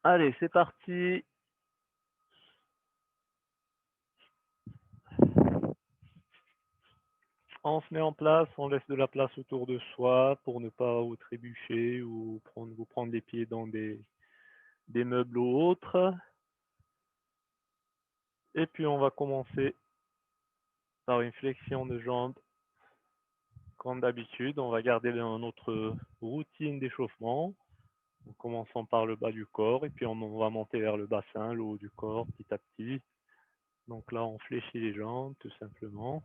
Allez, c'est parti. On se met en place, on laisse de la place autour de soi pour ne pas vous trébucher ou vous prendre les pieds dans des meubles ou autres. Et puis on va commencer par une flexion de jambes. Comme d'habitude, on va garder notre routine d'échauffement en commençant par le bas du corps et puis on va monter vers le bassin, le haut du corps petit à petit. Donc là, on fléchit les jambes tout simplement.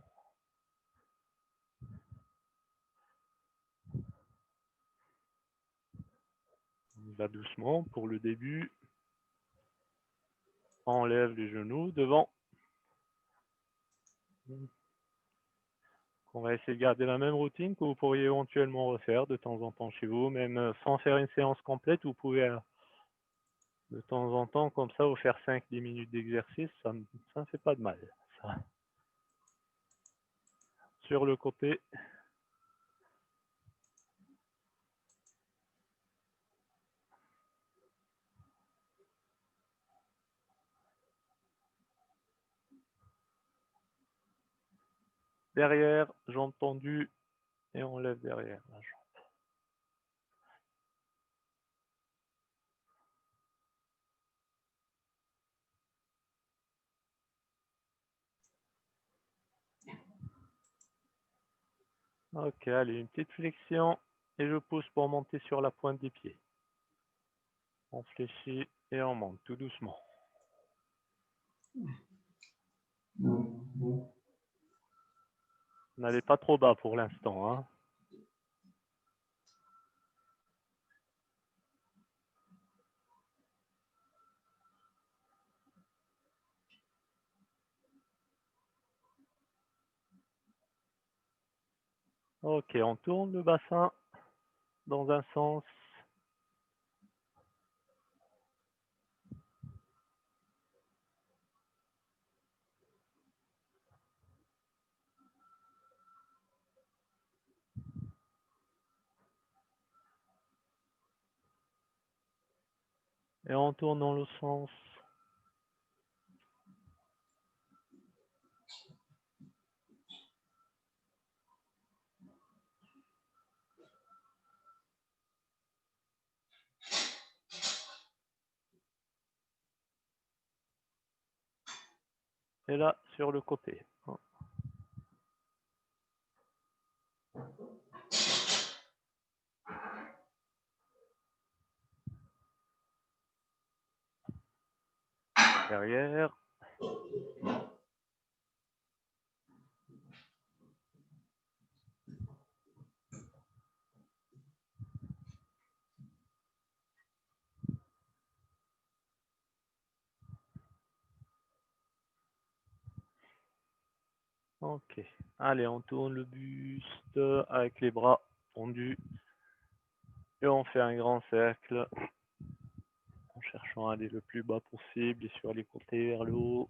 On y va doucement pour le début. On enlève les genoux devant. On va essayer de garder la même routine que vous pourriez éventuellement refaire de temps en temps chez vous, même sans faire une séance complète, vous pouvez de temps en temps comme ça vous faire 5-10 minutes d'exercice, ça ne fait pas de mal. Ça. Sur le côté, derrière, jambes tendues et on lève derrière la jambe. Ok, allez, une petite flexion et je pousse pour monter sur la pointe des pieds. On fléchit et on monte tout doucement. N'allez pas trop bas pour l'instant, hein. Ok, on tourne le bassin dans un sens. Et on tourne dans le sens. Et là, sur le côté. Derrière. Ok. Allez, on tourne le buste avec les bras tendus. Et on fait un grand cercle en cherchant à aller le plus bas possible et sur les côtés vers le haut.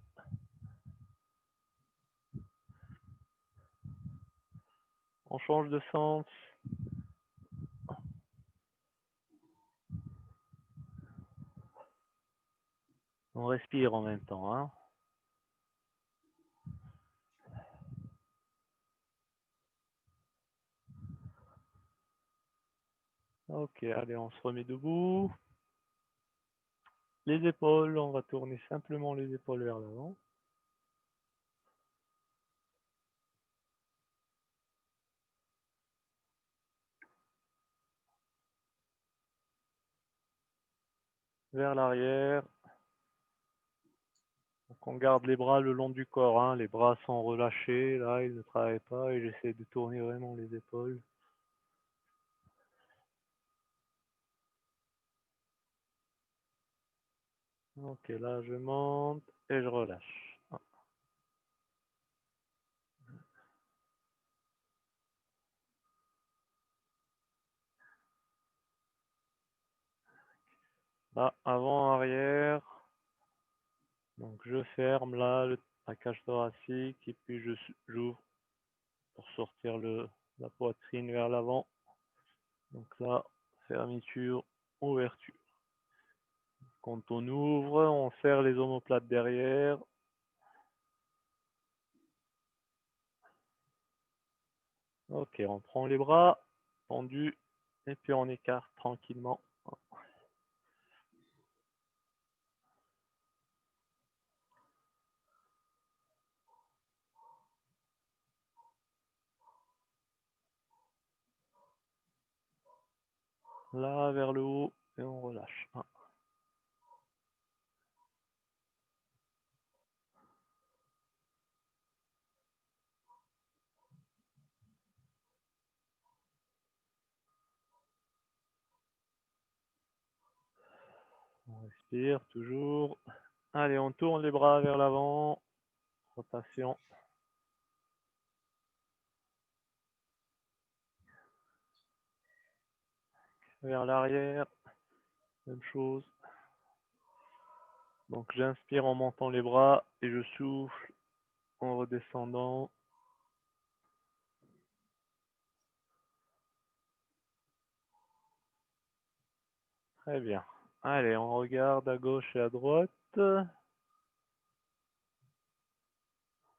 On change de sens. On respire en même temps, hein. Ok, allez, on se remet debout. Les épaules, on va tourner simplement les épaules vers l'avant. Vers l'arrière. Donc on garde les bras le long du corps, hein. Les bras sont relâchés, là, ils ne travaillent pas et j'essaie de tourner vraiment les épaules. Ok, là je monte et je relâche. Là, avant, arrière. Donc je ferme là la cage thoracique et puis j'ouvre pour sortir la poitrine vers l'avant. Donc là, fermeture, ouverture. Quand on ouvre, on serre les omoplates derrière. Ok, on prend les bras tendus et puis on écarte tranquillement. Là, vers le haut et on relâche. On respire toujours. Allez, on tourne les bras vers l'avant. Rotation. Vers l'arrière. Même chose. Donc j'inspire en montant les bras et je souffle en redescendant. Très bien. Allez, on regarde à gauche et à droite.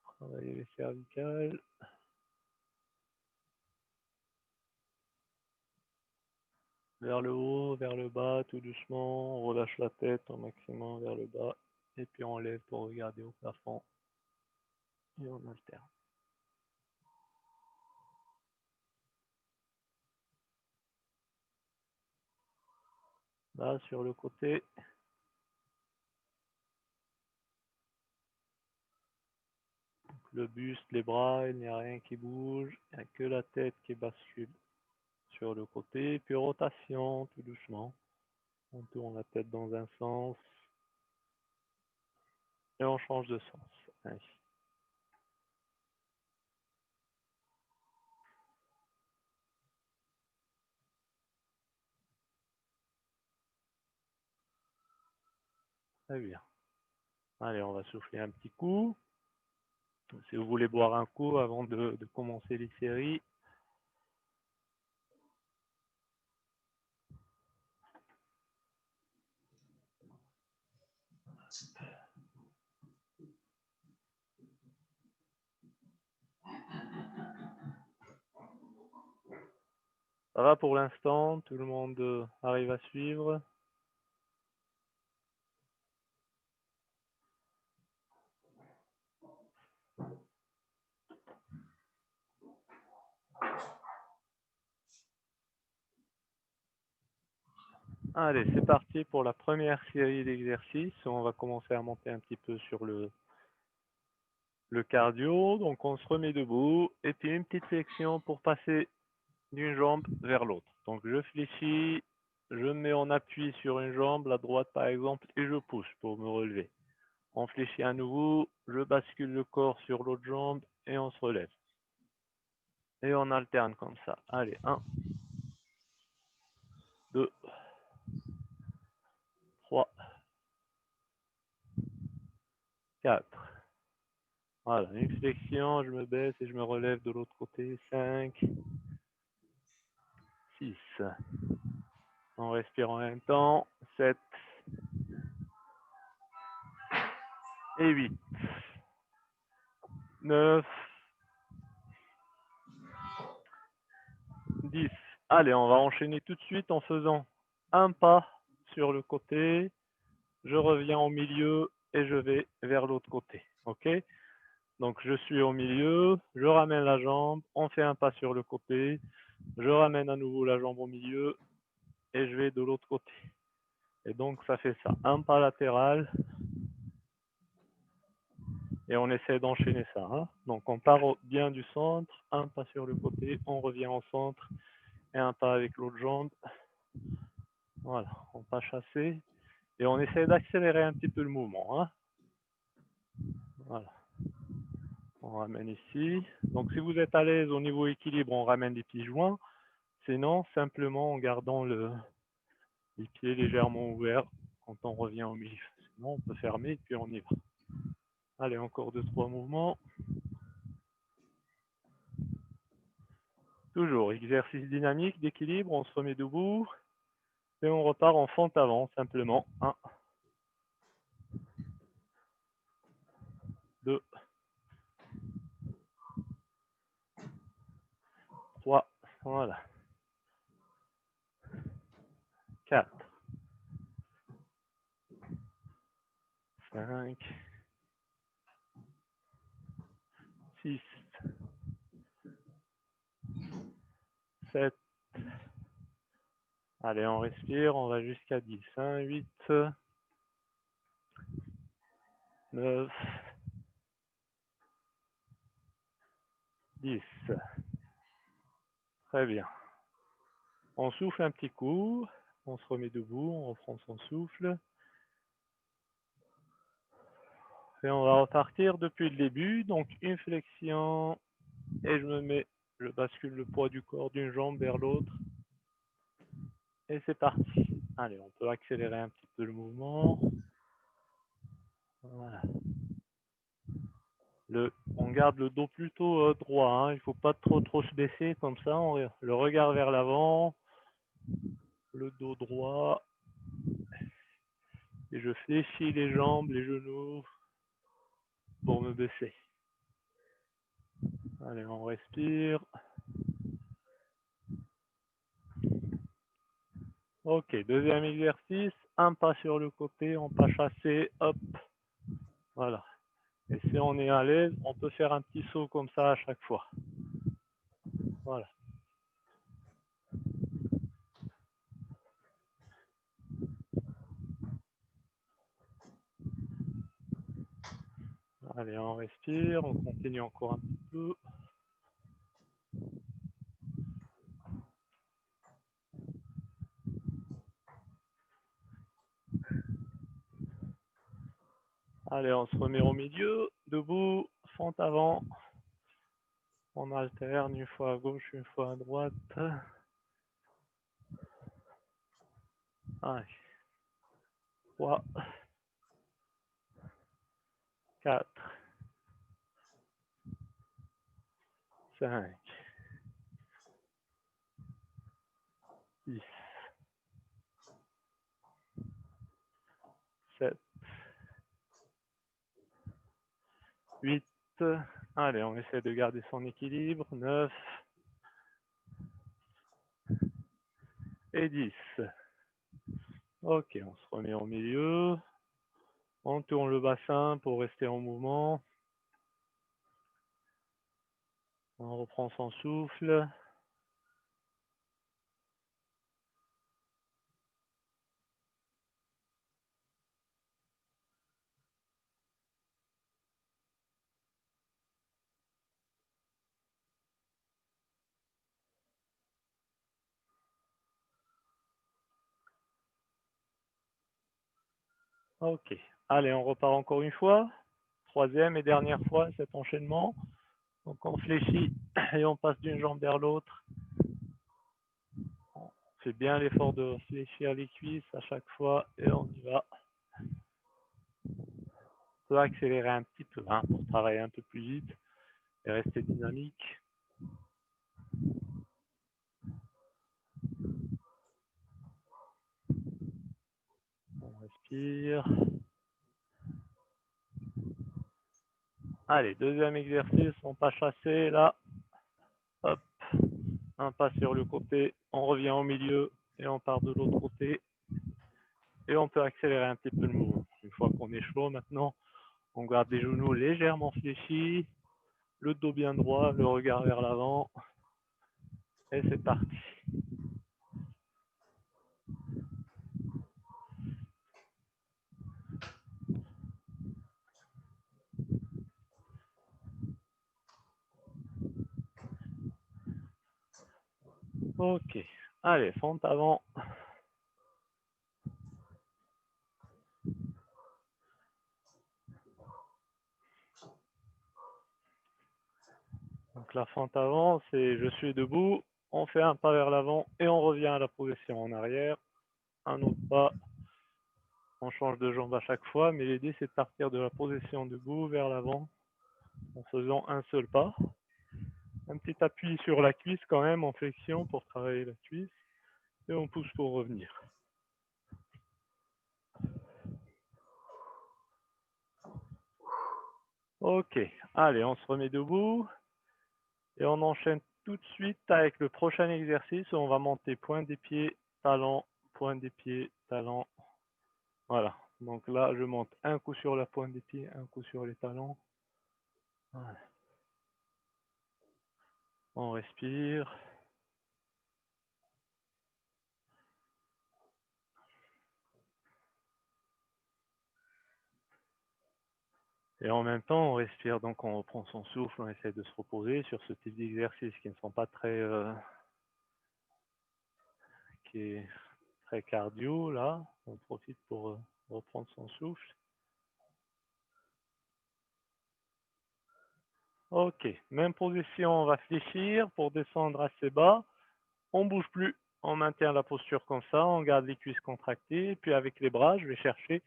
Travailler les cervicales. Vers le haut, vers le bas, tout doucement. On relâche la tête au maximum vers le bas. Et puis on lève pour regarder au plafond. Et on alterne. Là, sur le côté. Le buste, les bras, il n'y a rien qui bouge. Il n'y a que la tête qui bascule sur le côté. Puis rotation, tout doucement. On tourne la tête dans un sens. Et on change de sens. Ainsi. Très bien. Allez, on va souffler un petit coup. Si vous voulez boire un coup avant de commencer les séries. Ça va pour l'instant? Tout le monde arrive à suivre? Allez, c'est parti pour la première série d'exercices. On va commencer à monter un petit peu sur le cardio. Donc on se remet debout et puis une petite flexion pour passer d'une jambe vers l'autre. Donc je fléchis, je me mets en appui sur une jambe, la droite par exemple, et je pousse pour me relever. On fléchit à nouveau, je bascule le corps sur l'autre jambe et on se relève. Et on alterne comme ça. Allez, 1, 2, 3, 4. Voilà, une flexion, je me baisse et je me relève de l'autre côté. 5, 6. On respire en même temps. 7 et 8. 9, 10. Allez, on va enchaîner tout de suite en faisant un pas sur le côté. Je reviens au milieu et je vais vers l'autre côté. OK? Donc, je suis au milieu, je ramène la jambe, on fait un pas sur le côté, je ramène à nouveau la jambe au milieu et je vais de l'autre côté. Et donc, ça fait ça. Un pas latéral et on essaie d'enchaîner ça. Hein. Donc, on part bien du centre, un pas sur le côté, on revient au centre et un pas avec l'autre jambe. Voilà, on pas chasser et on essaie d'accélérer un petit peu le mouvement. Hein. Voilà. On ramène ici. Donc, si vous êtes à l'aise au niveau équilibre, on ramène les pieds joints. Sinon, simplement en gardant les pieds légèrement ouverts quand on revient au milieu. Sinon, on peut fermer et puis on y va. Allez, encore 2-3 mouvements. Toujours, exercice dynamique d'équilibre, on se remet debout et on repart en fente avant, simplement. 1, Voilà. 4, 5, 6, 7. Allez, on respire, on va jusqu'à 10. 8, 9, 10. Très bien. On souffle un petit coup, on se remet debout, on reprend son souffle. Et on va repartir depuis le début. Donc une flexion et je bascule le poids du corps d'une jambe vers l'autre. Et c'est parti. Allez, on peut accélérer un petit peu le mouvement. Voilà. On garde le dos plutôt droit, hein. Il ne faut pas trop se baisser comme ça. Le regard vers l'avant, le dos droit. Et je fléchis les jambes, les genoux pour me baisser. Allez, on respire. Ok, deuxième exercice. Un pas sur le côté, on pas chassé, hop. Voilà. Et si on est à l'aise, on peut faire un petit saut comme ça à chaque fois. Voilà. Allez, on respire, on continue encore un petit peu. Allez, on se remet au milieu, debout, fente avant. On alterne une fois à gauche, une fois à droite. Allez. 3, 4, 5, 6, 7, 8. Allez, on essaie de garder son équilibre. 9 et 10. Ok, on se remet au milieu. On tourne le bassin pour rester en mouvement. On reprend son souffle. Ok, allez, on repart encore une fois. Troisième et dernière fois cet enchaînement. Donc on fléchit et on passe d'une jambe vers l'autre. On fait bien l'effort de fléchir les cuisses à chaque fois et on y va. On peut accélérer un petit peu hein, pour travailler un peu plus vite et rester dynamique. On respire. Allez, deuxième exercice, on pas chassé là. Hop, un pas sur le côté, on revient au milieu et on part de l'autre côté. Et on peut accélérer un petit peu le mouvement. Une fois qu'on est chaud maintenant, on garde les genoux légèrement fléchis, le dos bien droit, le regard vers l'avant. Et c'est parti. Ok, allez, fente avant. Donc la fente avant, c'est je suis debout, on fait un pas vers l'avant et on revient à la progression en arrière. Un autre pas, on change de jambe à chaque fois, mais l'idée c'est de partir de la position debout vers l'avant en faisant un seul pas. Un petit appui sur la cuisse quand même en flexion pour travailler la cuisse et on pousse pour revenir. Ok, allez, on se remet debout et on enchaîne tout de suite avec le prochain exercice où on va monter point des pieds, talon, point des pieds, talon. Voilà. Donc là, je monte un coup sur la pointe des pieds, un coup sur les talons. Voilà. On respire. Et en même temps, on respire, donc on reprend son souffle, on essaie de se reposer sur ce type d'exercices qui ne sont pas très, qui est très cardio, là. On profite pour reprendre son souffle. Ok, même position, on va fléchir pour descendre assez bas. On bouge plus, on maintient la posture comme ça, on garde les cuisses contractées, puis avec les bras, je vais chercher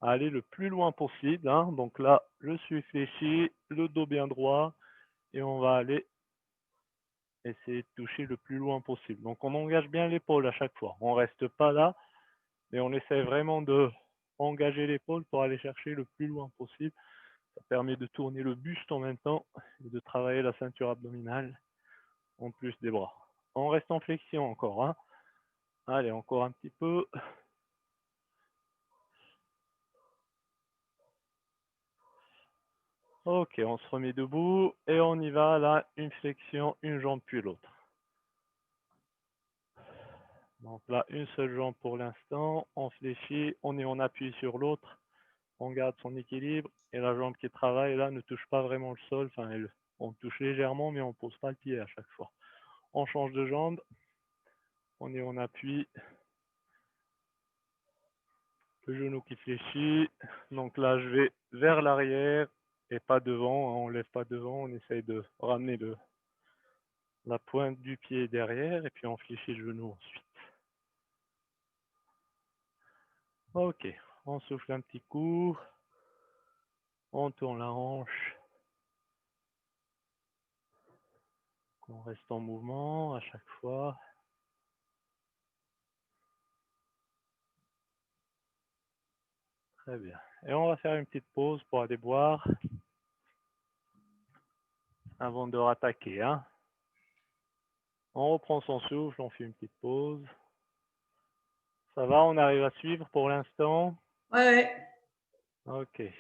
à aller le plus loin possible. Hein. Donc là, je suis fléchi, le dos bien droit, et on va aller essayer de toucher le plus loin possible. Donc on engage bien l'épaule à chaque fois. On reste pas là, mais on essaie vraiment de engager l'épaule pour aller chercher le plus loin possible. Ça permet de tourner le buste en même temps et de travailler la ceinture abdominale en plus des bras. On reste en flexion encore. Hein. Allez, encore un petit peu. Ok, on se remet debout et on y va là, une flexion, une jambe puis l'autre. Donc là, une seule jambe pour l'instant, on fléchit, on est en appui sur l'autre, on garde son équilibre et la jambe qui travaille là ne touche pas vraiment le sol, enfin on touche légèrement mais on ne pose pas le pied à chaque fois. On change de jambe, on est en appui, le genou qui fléchit, donc là je vais vers l'arrière et pas devant, on ne lève pas devant, on essaye de ramener la pointe du pied derrière et puis on fléchit le genou ensuite. Ok, on souffle un petit coup, on tourne la hanche, on reste en mouvement à chaque fois. Très bien. Et on va faire une petite pause pour aller boire avant de rattaquer. Hein. On reprend son souffle, on fait une petite pause. Ça va, on arrive à suivre pour l'instant? Ouais. Ok. Eh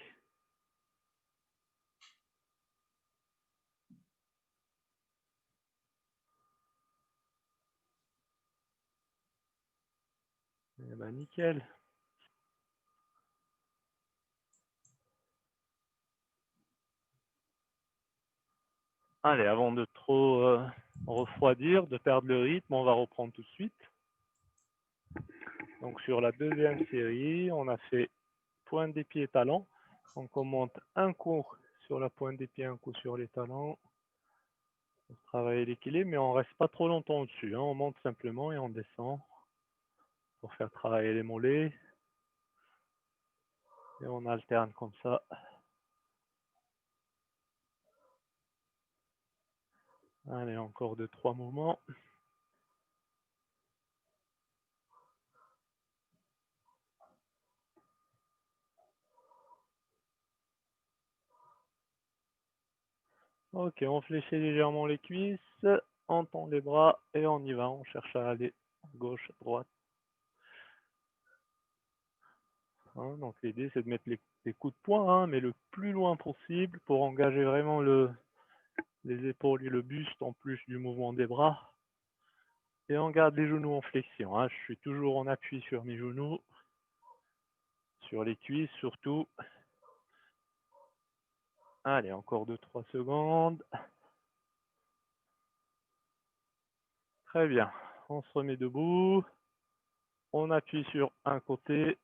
ben nickel. Allez, avant de trop refroidir, de perdre le rythme, on va reprendre tout de suite. Donc sur la deuxième série, on a fait pointe des pieds talons. Donc on monte un coup sur la pointe des pieds, un coup sur les talons. Pour travailler l'équilibre, mais on reste pas trop longtemps au-dessus. Hein. On monte simplement et on descend pour faire travailler les mollets. Et on alterne comme ça. Allez, encore 2-3 mouvements. Ok, on fléchit légèrement les cuisses, on tend les bras et on y va. On cherche à aller gauche, droite. Hein, donc l'idée c'est de mettre les coups de poing, hein, mais le plus loin possible pour engager vraiment les épaules et le buste en plus du mouvement des bras. Et on garde les genoux en flexion. Hein. Je suis toujours en appui sur mes genoux, sur les cuisses surtout. Allez, encore 2-3 secondes. Très bien. On se remet debout. On appuie sur un côté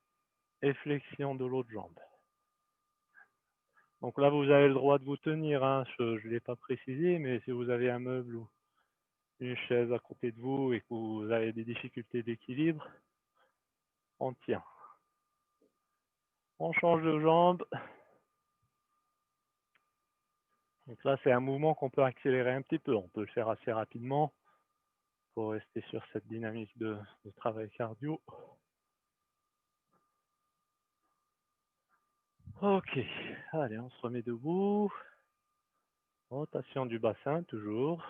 et flexion de l'autre jambe. Donc là, vous avez le droit de vous tenir. Hein. Je ne l'ai pas précisé, mais si vous avez un meuble ou une chaise à côté de vous et que vous avez des difficultés d'équilibre, on tient. On change de jambe. Donc là, c'est un mouvement qu'on peut accélérer un petit peu. On peut le faire assez rapidement pour rester sur cette dynamique de travail cardio. Ok, allez, on se remet debout. Rotation du bassin, toujours.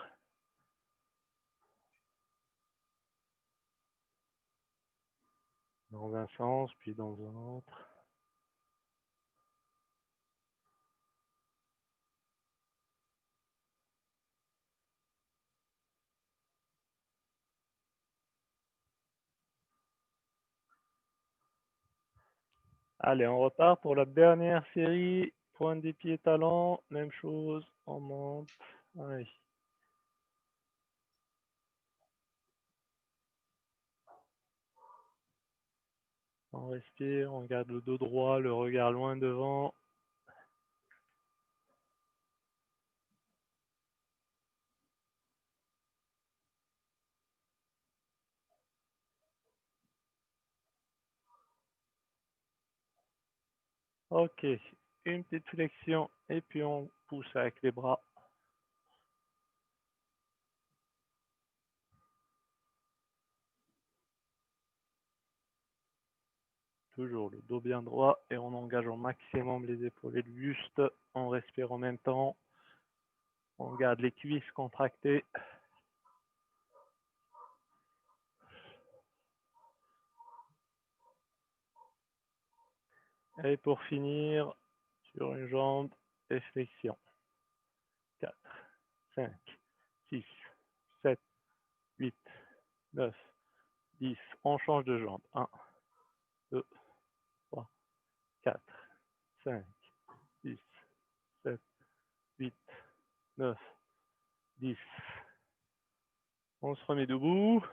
dans un sens, puis dans un autre. Allez, on repart pour la dernière série. Pointe des pieds talons, même chose, on monte. Allez. On respire, on garde le dos droit, le regard loin devant. Ok, une petite flexion et puis on pousse avec les bras. Toujours le dos bien droit et on engage au maximum les épaules et le buste. On respire en même temps. On garde les cuisses contractées. Et pour finir, sur une jambe et flexion. 4, 5, 6, 7, 8, 9, 10. On change de jambe. 1, 2, 3, 4, 5, 6, 7, 8, 9, 10. On se remet debout.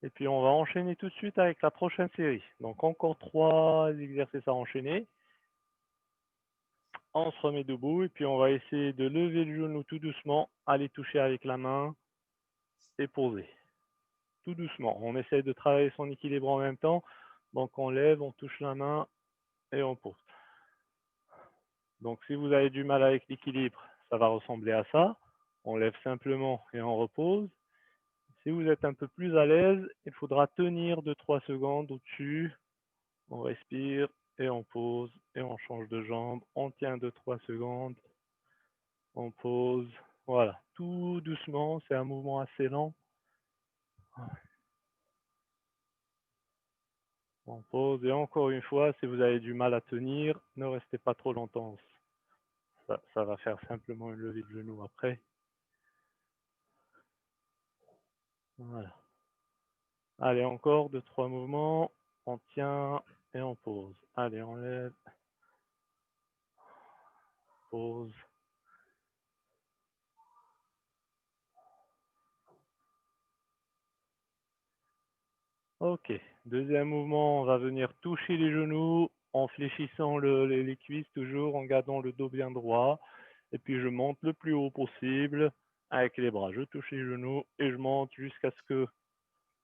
Et puis on va enchaîner tout de suite avec la prochaine série. Donc encore 3 exercices à enchaîner. On se remet debout et puis on va essayer de lever le genou tout doucement, aller toucher avec la main et poser. Tout doucement. On essaie de travailler son équilibre en même temps. Donc on lève, on touche la main et on pose. Donc si vous avez du mal avec l'équilibre, ça va ressembler à ça. On lève simplement et on repose. Si vous êtes un peu plus à l'aise, il faudra tenir 2-3 secondes au-dessus. On respire et on pose et on change de jambe. On tient 2-3 secondes. On pose. Voilà, tout doucement. C'est un mouvement assez lent. On pose et encore une fois, si vous avez du mal à tenir, ne restez pas trop longtemps. Ça va faire simplement une levée de genou après. Voilà. Allez, encore 2-3 mouvements. On tient et on pose. Allez, on lève. Pose. Ok. Deuxième mouvement, on va venir toucher les genoux en fléchissant les cuisses toujours, en gardant le dos bien droit. Et puis je monte le plus haut possible avec les bras. Je touche les genoux et je monte jusqu'à ce que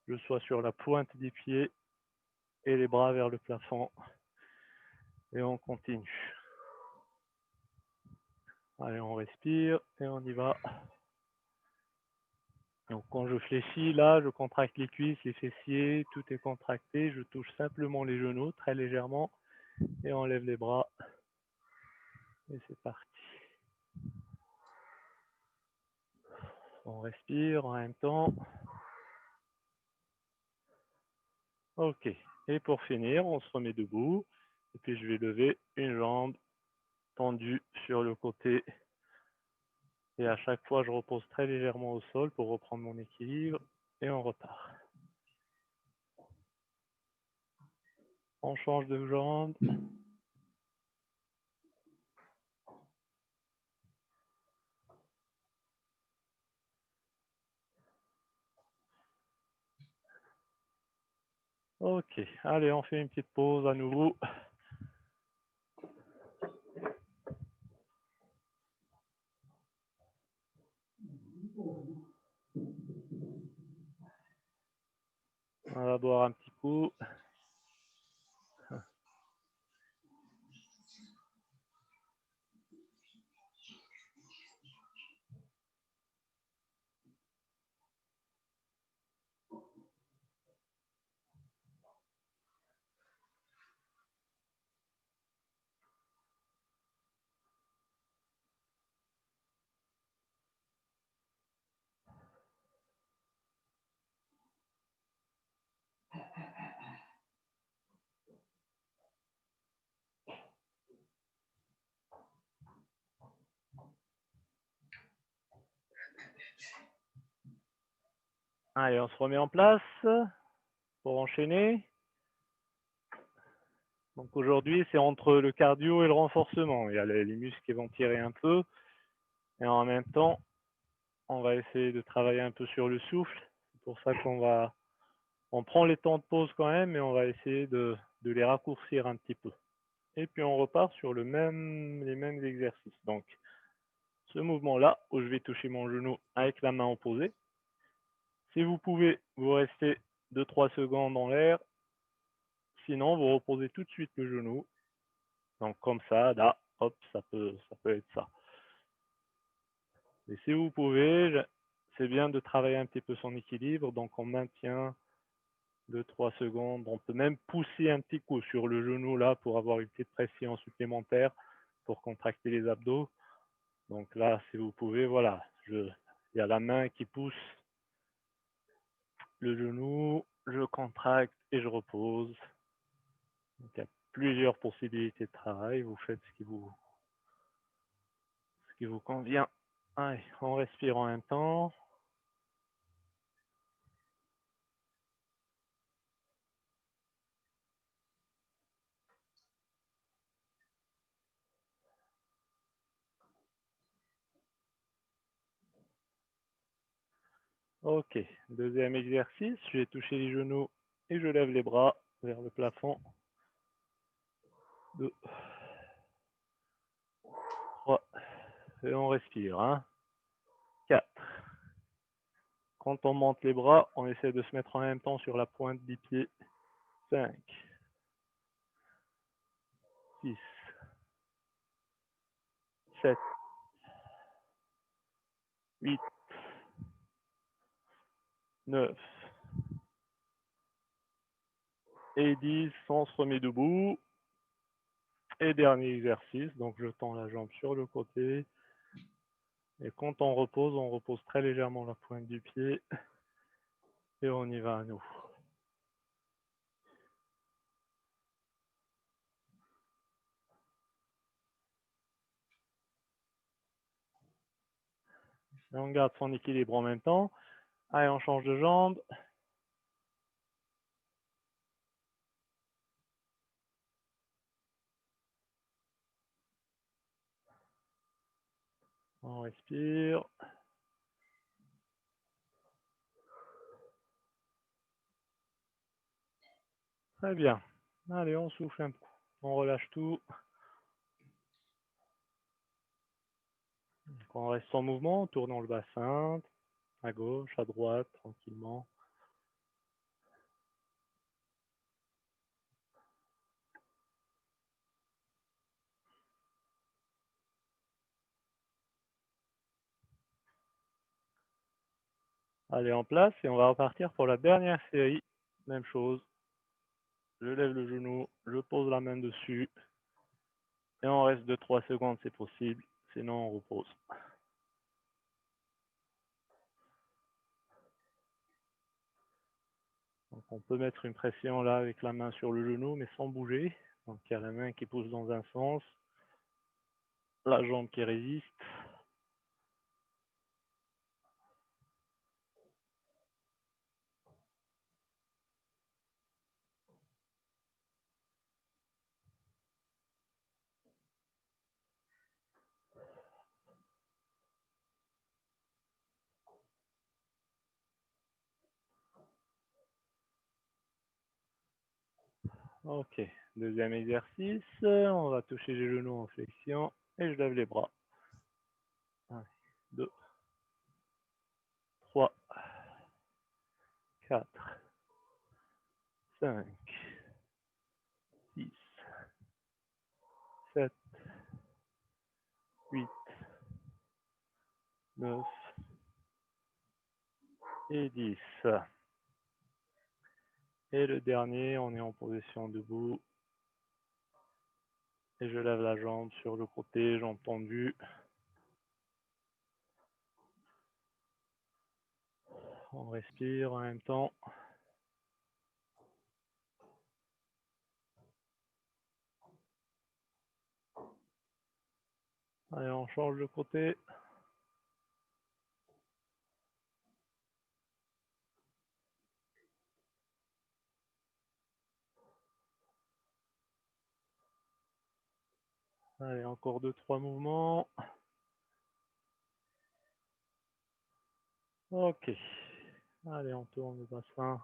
je sois sur la pointe des pieds et les bras vers le plafond. Et on continue. Allez, on respire et on y va. Donc quand je fléchis, là, je contracte les cuisses, les fessiers, tout est contracté. Je touche simplement les genoux très légèrement et on lève les bras. Et c'est parti. On respire en même temps. Ok. Et pour finir, on se remet debout. Et puis je vais lever une jambe tendue sur le côté. Et à chaque fois, je repose très légèrement au sol pour reprendre mon équilibre. Et on repart. On change de jambe. Ok. Allez, on fait une petite pause à nouveau. On va boire un petit coup. Allez, on se remet en place pour enchaîner. Donc aujourd'hui, c'est entre le cardio et le renforcement. Il y a les muscles qui vont tirer un peu. Et en même temps, on va essayer de travailler un peu sur le souffle. C'est pour ça on prend les temps de pause quand même, mais on va essayer de les raccourcir un petit peu. Et puis on repart sur les mêmes exercices. Donc, ce mouvement-là, où je vais toucher mon genou avec la main opposée. Si vous pouvez, vous restez 2-3 secondes en l'air. Sinon, vous reposez tout de suite le genou. Donc comme ça, là, hop, ça peut être ça. Et si vous pouvez, c'est bien de travailler un petit peu son équilibre. Donc on maintient 2-3 secondes. On peut même pousser un petit coup sur le genou là pour avoir une petite pression supplémentaire pour contracter les abdos. Donc là, si vous pouvez, voilà, il y a la main qui pousse le genou, je contracte et je repose. Donc, il y a plusieurs possibilités de travail. Vous faites ce qui vous convient. Allez, on respire en même temps. Ok, deuxième exercice, je vais toucher les genoux et je lève les bras vers le plafond. 2, 3, et on respire. 4. Quand on monte les bras, on essaie de se mettre en même temps sur la pointe des pieds. 5, 6, 7, 8, 9 et 10. On se remet debout. Et dernier exercice, donc je tends la jambe sur le côté. Et quand on repose très légèrement la pointe du pied. Et on y va à nouveau. Et on garde son équilibre en même temps. Allez, on change de jambe. On respire. Très bien. Allez, on souffle un peu. On relâche tout. Donc on reste en mouvement, tournant le bassin, à gauche, à droite, tranquillement. Allez, en place et on va repartir pour la dernière série. Même chose. Je lève le genou, je pose la main dessus. Et on reste 2-3 secondes, c'est possible. Sinon, on repose. Donc, on peut mettre une pression là avec la main sur le genou, mais sans bouger. Donc, il y a la main qui pousse dans un sens, la jambe qui résiste. Ok, deuxième exercice. On va toucher les genoux en flexion et je lève les bras. 1, 2, 3, 4, 5, 6, 7, 8, 9 et 10. Et le dernier, on est en position debout. Et je lève la jambe sur le côté, jambe tendue. On respire en même temps. Allez, on change de côté. Allez, encore 2-3 mouvements. Ok. Allez, on tourne le bassin.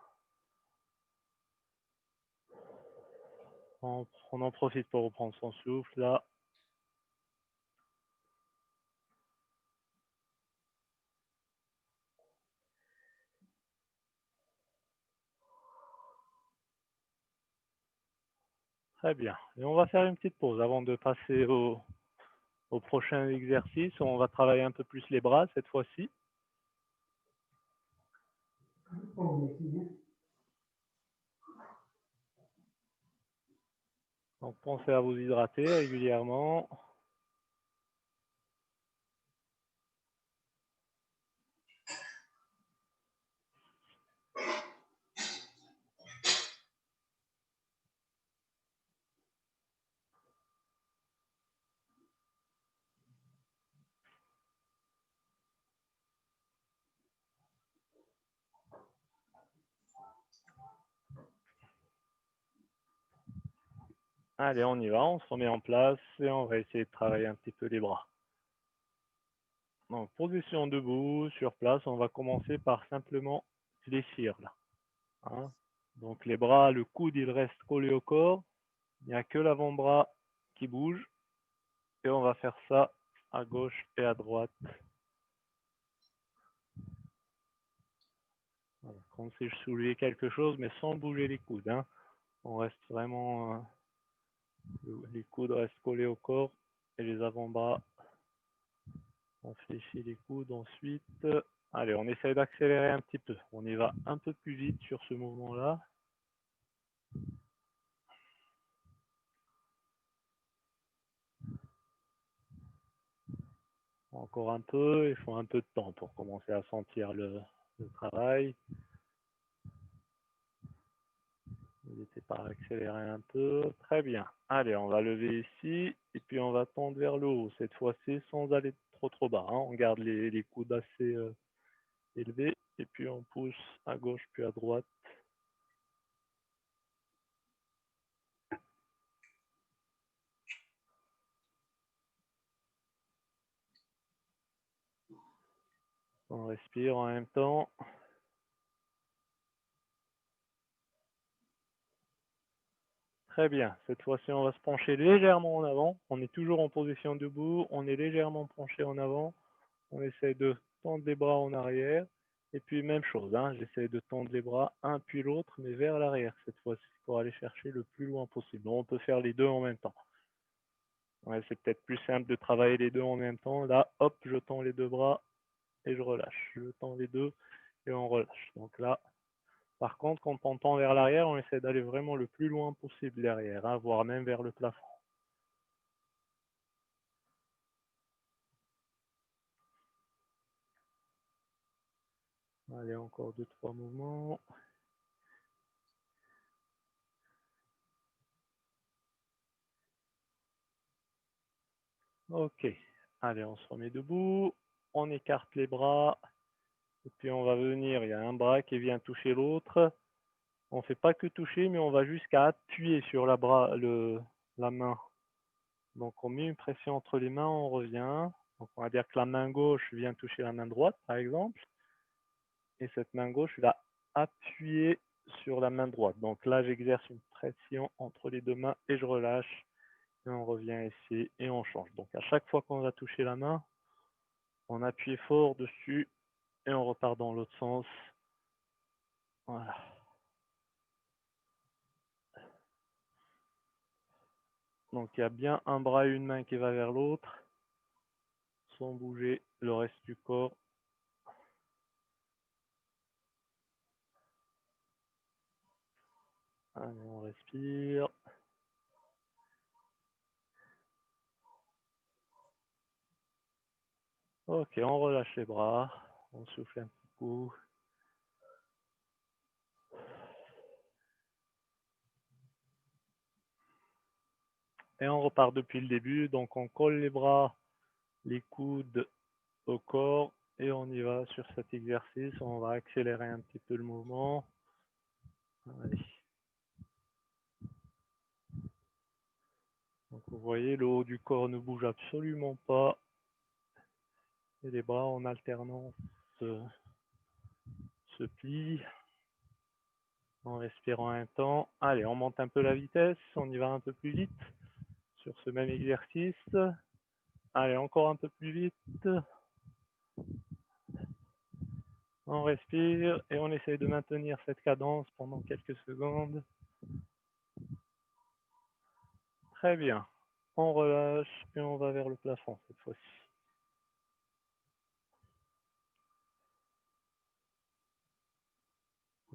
On en profite pour reprendre son souffle là. Très bien. Et on va faire une petite pause avant de passer au prochain exercice. On va travailler un peu plus les bras cette fois-ci. Donc pensez à vous hydrater régulièrement. Allez, on y va, on se remet en place et on va essayer de travailler un petit peu les bras. Donc, position debout, sur place, on va commencer par simplement fléchir là. Hein. Donc, les bras, le coude, il reste collé au corps. Il n'y a que l'avant-bras qui bouge. Et on va faire ça à gauche et à droite. Voilà, comme si je soulevais quelque chose, mais sans bouger les coudes. Hein. On reste vraiment... les coudes restent collés au corps et les avant-bras. On fléchit les coudes ensuite. Allez, on essaye d'accélérer un petit peu. On y va un peu plus vite sur ce mouvement-là. Encore un peu, il faut un peu de temps pour commencer à sentir le travail. N'hésitez pas à accélérer un peu. Très bien. Allez, on va lever ici et puis on va tendre vers le haut. Cette fois-ci, sans aller trop bas. Hein. On garde les coudes assez élevés et puis on pousse à gauche puis à droite. On respire en même temps. Très bien. Cette fois-ci, on va se pencher légèrement en avant. On est toujours en position debout. On est légèrement penché en avant. On essaie de tendre les bras en arrière. Et puis, même chose. Hein, j'essaie de tendre les bras un puis l'autre, mais vers l'arrière cette fois-ci pour aller chercher le plus loin possible. On peut faire les deux en même temps. Ouais, c'est peut-être plus simple de travailler les deux en même temps. Là, hop, je tends les deux bras et je relâche. Je tends les deux et on relâche. Donc là, par contre, quand on tend vers l'arrière, on essaie d'aller vraiment le plus loin possible derrière, hein, voire même vers le plafond. Allez, encore 2-3 mouvements. Ok. Allez, on se remet debout. On écarte les bras. Et puis on va venir, il y a un bras qui vient toucher l'autre. On ne fait pas que toucher, mais on va jusqu'à appuyer sur la main. Donc on met une pression entre les mains, on revient. Donc on va dire que la main gauche vient toucher la main droite, par exemple. Et cette main gauche va appuyer sur la main droite. Donc là, j'exerce une pression entre les deux mains et je relâche. Et on revient ici et on change. Donc à chaque fois qu'on va toucher la main, on appuie fort dessus et on repart dans l'autre sens. Voilà. Donc il y a bien un bras et une main qui va vers l'autre, sans bouger le reste du corps. Allez, on respire. Ok, on relâche les bras, on souffle un petit coup. Et on repart depuis le début, donc on colle les bras, les coudes au corps et on y va sur cet exercice. On va accélérer un petit peu le mouvement. Allez. Donc Vous voyez, le haut du corps ne bouge absolument pas. Et les bras en alternance se plient en respirant un temps. Allez, on monte un peu la vitesse, on y va un peu plus vite sur ce même exercice. Allez, encore un peu plus vite. On respire et on essaye de maintenir cette cadence pendant quelques secondes. Très bien. On relâche et on va vers le plafond cette fois-ci.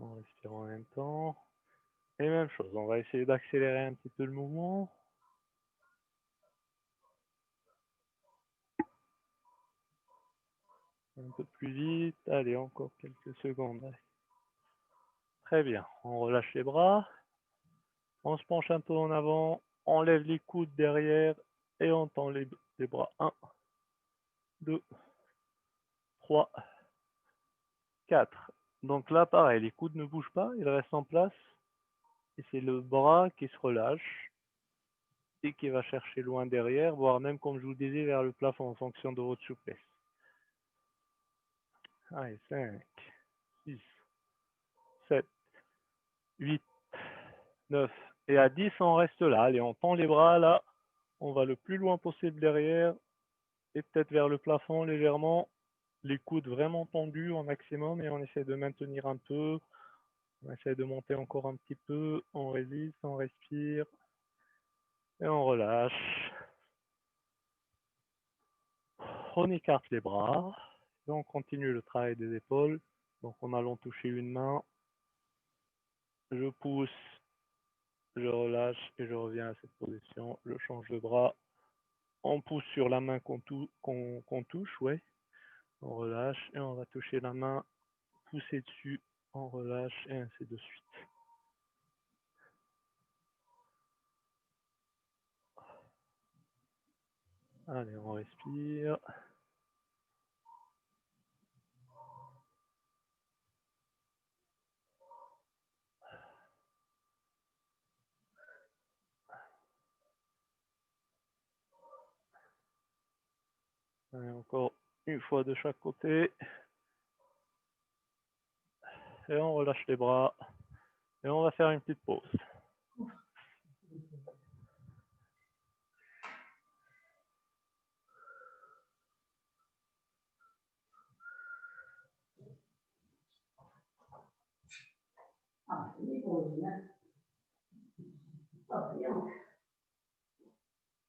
En respirant un temps. Et même chose, on va essayer d'accélérer un petit peu le mouvement. Un peu plus vite. Allez, encore quelques secondes. Allez. Très bien. On relâche les bras. On se penche un peu en avant. On lève les coudes derrière et on tend les bras. 1, 2, 3, 4. Donc là, pareil, les coudes ne bougent pas, ils restent en place. Et c'est le bras qui se relâche et qui va chercher loin derrière, voire même, comme je vous disais, vers le plafond en fonction de votre souplesse. Allez, 5, 6, 7, 8, 9. Et à 10, on reste là. Allez, on tend les bras là. On va le plus loin possible derrière et peut-être vers le plafond légèrement. Les coudes vraiment tendus au maximum et on essaie de maintenir un peu. On essaie de monter encore un petit peu. On résiste, on respire et on relâche. On écarte les bras et on continue le travail des épaules. Donc en allant toucher une main, je pousse, je relâche et je reviens à cette position. Je change de bras. On pousse sur la main qu'on touche, ouais. On relâche et on va toucher la main, pousser dessus, on relâche et ainsi de suite. Allez, on respire. Allez, encore une fois de chaque côté. Et on relâche les bras. Et on va faire une petite pause.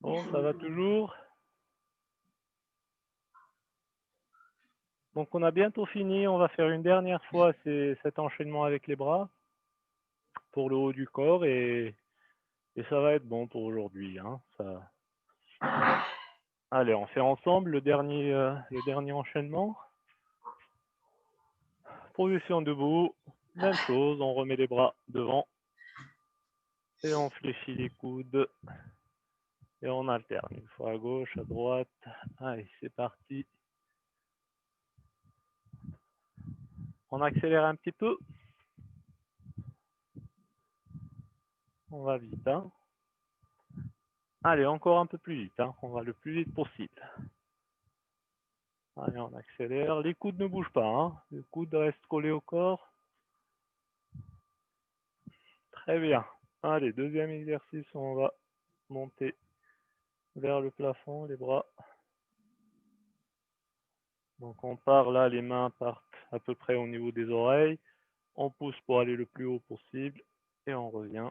Bon, ça va toujours. Donc on a bientôt fini. On va faire une dernière fois cet enchaînement avec les bras pour le haut du corps. Et ça va être bon pour aujourd'hui. Hein, ça... Allez, on fait ensemble le dernier enchaînement. Position debout, même chose, on remet les bras devant et on fléchit les coudes et on alterne une fois à gauche, à droite. Allez, c'est parti. On accélère un petit peu. On va vite. Hein. Allez, encore un peu plus vite. Hein. On va le plus vite possible. Allez, on accélère. Les coudes ne bougent pas. Hein. Les coudes restent collés au corps. Très bien. Allez, deuxième exercice, on va monter vers le plafond, les bras. Donc on part là, les mains partent à peu près au niveau des oreilles. On pousse pour aller le plus haut possible et on revient.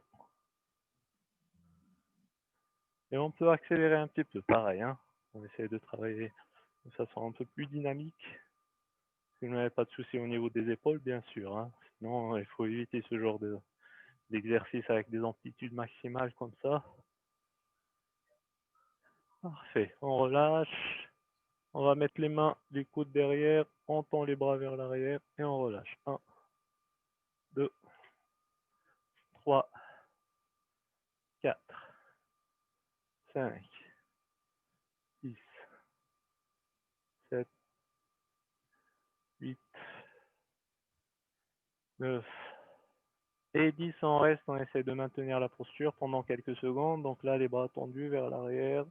Et on peut accélérer un petit peu, pareil. Hein. On essaie de travailler de façon un peu plus dynamique. Si vous n'avez pas de souci au niveau des épaules, bien sûr. Hein. Sinon, il faut éviter ce genre d'exercice avec des amplitudes maximales comme ça. Parfait. On relâche. On va mettre les mains, les coudes derrière. On tend les bras vers l'arrière et on relâche. 1, 2, 3, 4, 5, 6, 7, 8, 9, Et 10 en reste, on essaie de maintenir la posture pendant quelques secondes. Donc là, les bras tendus vers l'arrière.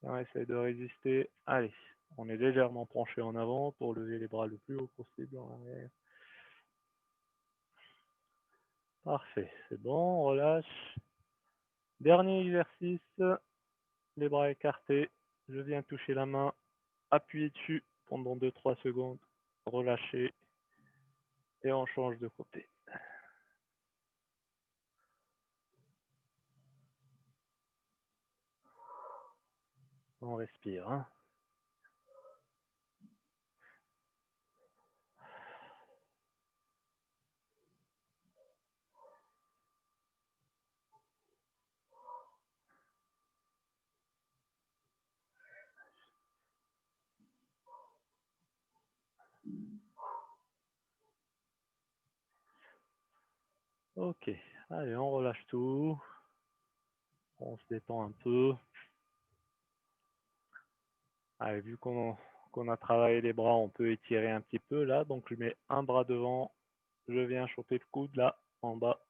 On essaie de résister. Allez, on est légèrement penché en avant pour lever les bras le plus haut possible en arrière. Parfait, c'est bon, on relâche. Dernier exercice, les bras écartés. Je viens toucher la main, appuyer dessus pendant 2-3 secondes, relâcher et on change de côté. On respire. Hein. Ok, allez, on relâche tout. On se détend un peu. Allez, vu qu'on a travaillé les bras, on peut étirer un petit peu là. Donc je mets un bras devant, je viens choper le coude là, en bas.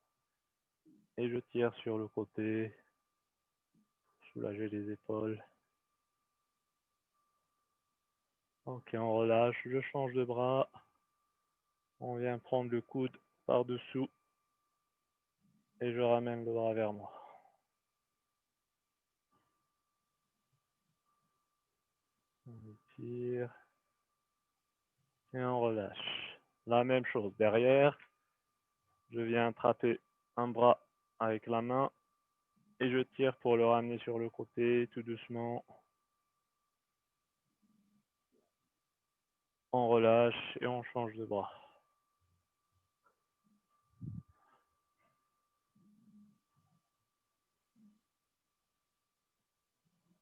Et je tire sur le côté, soulager les épaules. Ok, on relâche, je change de bras. On vient prendre le coude par-dessous. Et je ramène le bras vers moi. On étire. Et on relâche. La même chose. Derrière, je viens attraper un bras avec la main. Et je tire pour le ramener sur le côté, tout doucement. On relâche et on change de bras.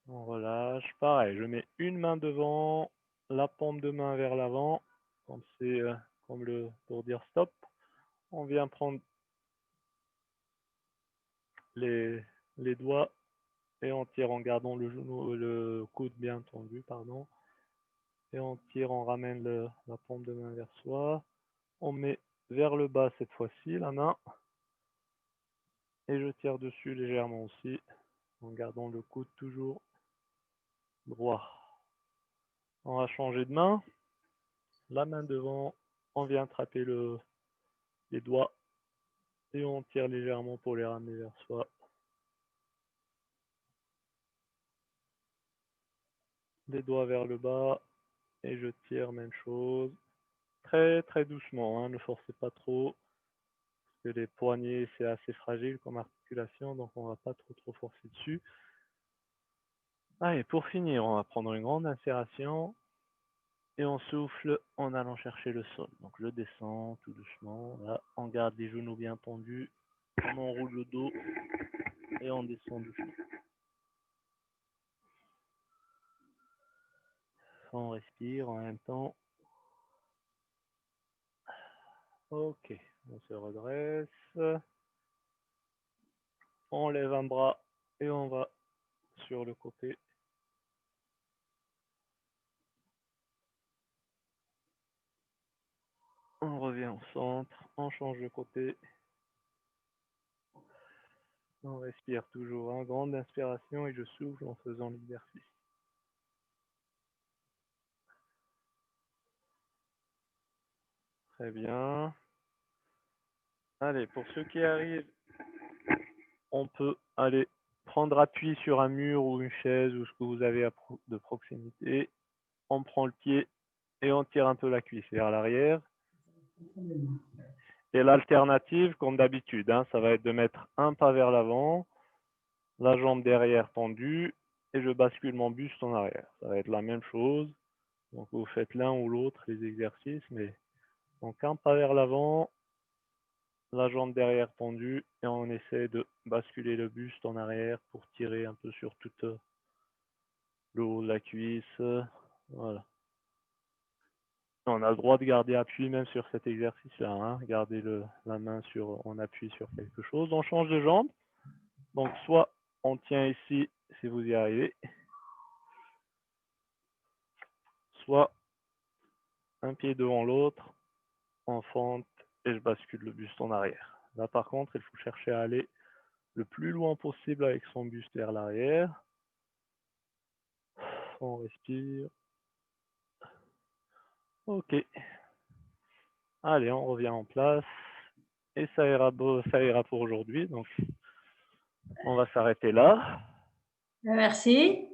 On relâche. Pareil, je mets une main devant, la paume de main vers l'avant, comme c'est pour dire stop. On vient prendre les doigts et on tire en gardant le genou, le coude bien tendu, pardon. Et on tire, on ramène la paume de main vers soi. On met vers le bas cette fois-ci la main. Et je tire dessus légèrement aussi, en gardant le coude toujours droit. On va changer de main. La main devant, on vient attraper les doigts et on tire légèrement pour les ramener vers soi. Les doigts vers le bas et je tire, même chose. Très très doucement, hein, ne forcez pas trop. Parce que les poignets c'est assez fragile comme articulation, donc on va pas trop forcer dessus. Allez, pour finir, on va prendre une grande inspiration. Et on souffle en allant chercher le sol. Donc je descends tout doucement. Là, on garde les genoux bien tendus. On enroule le dos et on descend doucement. On respire en même temps. Ok, on se redresse. On lève un bras et on va sur le côté. On revient au centre. On change de côté. On respire toujours. Une grande inspiration et je souffle en faisant l'exercice. Très bien. Allez, pour ceux qui arrivent, on peut aller prendre appui sur un mur ou une chaise ou ce que vous avez de proximité. On prend le pied et on tire un peu la cuisse vers l'arrière. Et l'alternative, comme d'habitude, hein, ça va être de mettre un pas vers l'avant, la jambe derrière tendue et je bascule mon buste en arrière. Ça va être la même chose. Donc vous faites l'un ou l'autre, les exercices, mais donc un pas vers l'avant, la jambe derrière tendue et on essaie de basculer le buste en arrière pour tirer un peu sur toute le haut de la cuisse. Voilà. On a le droit de garder appui même sur cet exercice-là. Hein. Garder la main on appuie sur quelque chose. On change de jambe. Donc soit on tient ici si vous y arrivez, soit un pied devant l'autre, en fente et je bascule le buste en arrière. Là, par contre, il faut chercher à aller le plus loin possible avec son buste vers l'arrière. On respire. Ok. Allez, on revient en place. Et ça ira pour aujourd'hui. Donc, on va s'arrêter là. Merci.